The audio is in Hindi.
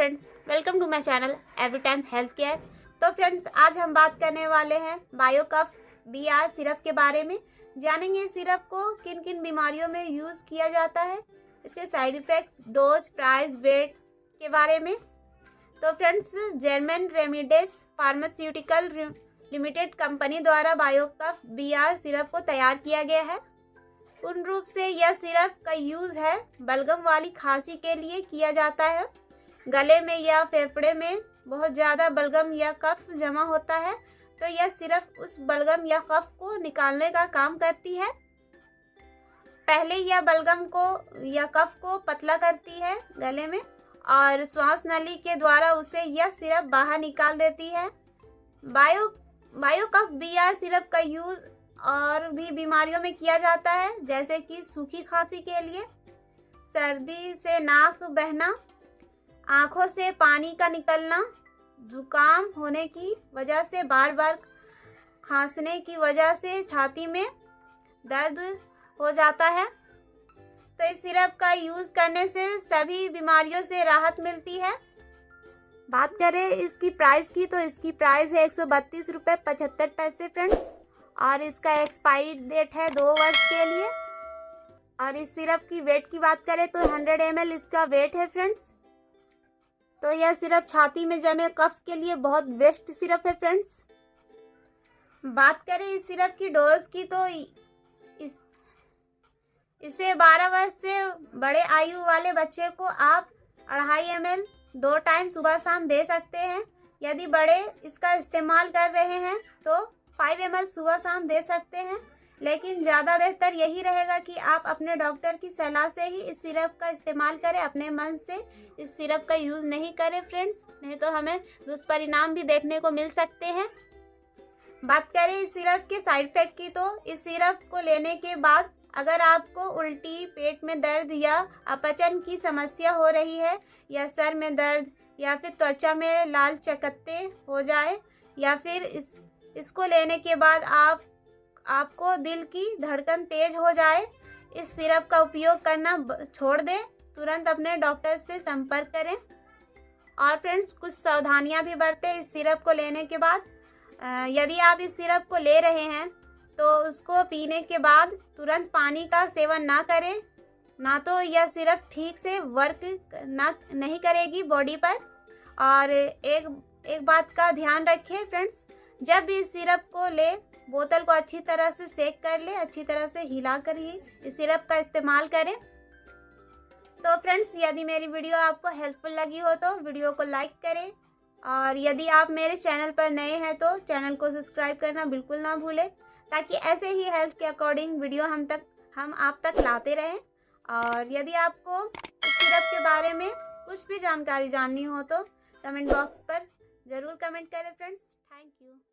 Friends, welcome to my channel every time health care. तो फ्रेंड्स, आज हम बात करने वाले हैं बायोकफ BR सिरप के बारे में। जानेंगे इस सिरप को किन किन बीमारियों में यूज़ किया जाता है, इसके side effects, dose, price, weight के बारे में। तो friends, German Remedies pharmaceutical limited company द्वारा बायोकफ BR सिरप को तैयार किया गया है। पूर्ण रूप से यह सिरप का यूज़ है बलगम वाली खांसी के लिए किया जाता है। गले में या फेफड़े में बहुत ज़्यादा बलगम या कफ जमा होता है, तो यह सिरप उस बलगम या कफ को निकालने का काम करती है। पहले यह बलगम को या कफ को पतला करती है गले में, और श्वास नली के द्वारा उसे यह सिरप बाहर निकाल देती है। बायोकफ BR सिरप का यूज़ और भी बीमारियों में किया जाता है, जैसे कि सूखी खांसी के लिए, सर्दी से नाक बहना, आंखों से पानी का निकलना, जुकाम होने की वजह से बार बार खांसने की वजह से छाती में दर्द हो जाता है। तो इस सिरप का यूज़ करने से सभी बीमारियों से राहत मिलती है। बात करें इसकी प्राइस की, तो इसकी प्राइस है 132 रुपये 75 पैसे फ्रेंड्स, और इसका एक्सपायरी डेट है 2 वर्ष के लिए। और इस सिरप की वेट की बात करें तो 100 ml इसका वेट है फ्रेंड्स। तो यह सिरप छाती में जमे कफ के लिए बहुत बेस्ट सिरप है फ्रेंड्स। बात करें इस सिरप की डोज की, तो इसे 12 वर्ष से बड़े आयु वाले बच्चे को आप 2.5 ml 2 टाइम सुबह शाम दे सकते हैं। यदि बड़े इसका इस्तेमाल कर रहे हैं तो 5 ml सुबह शाम दे सकते हैं, लेकिन ज़्यादा बेहतर यही रहेगा कि आप अपने डॉक्टर की सलाह से ही इस सिरप का इस्तेमाल करें। अपने मन से इस सिरप का यूज़ नहीं करें फ्रेंड्स, नहीं तो हमें दुष्परिणाम भी देखने को मिल सकते हैं। बात करें इस सिरप के साइड इफेक्ट की, तो इस सिरप को लेने के बाद अगर आपको उल्टी, पेट में दर्द या अपचन की समस्या हो रही है, या सर में दर्द, या फिर त्वचा में लाल चकत्ते हो जाए, या फिर इसको लेने के बाद आपको दिल की धड़कन तेज हो जाए, इस सिरप का उपयोग करना छोड़ दें। तुरंत अपने डॉक्टर से संपर्क करें। और फ्रेंड्स, कुछ सावधानियां भी बरतें इस सिरप को लेने के बाद। यदि आप इस सिरप को ले रहे हैं तो उसको पीने के बाद तुरंत पानी का सेवन ना करें, ना तो यह सिरप ठीक से वर्क नहीं करेगी बॉडी पर। और एक बात का ध्यान रखें फ्रेंड्स, जब भी इस सिरप को ले, बोतल को अच्छी तरह से सेक कर ले, अच्छी तरह से हिला कर ही इस सिरप का इस्तेमाल करें। तो फ्रेंड्स, यदि मेरी वीडियो आपको हेल्पफुल लगी हो तो वीडियो को लाइक करें, और यदि आप मेरे चैनल पर नए हैं तो चैनल को सब्सक्राइब करना बिल्कुल ना भूलें, ताकि ऐसे ही हेल्थ के अकॉर्डिंग वीडियो हम आप तक लाते रहें। और यदि आपको इस सिरप के बारे में कुछ भी जानकारी जाननी हो तो कमेंट बॉक्स पर ज़रूर कमेंट करें फ्रेंड्स। Thank you.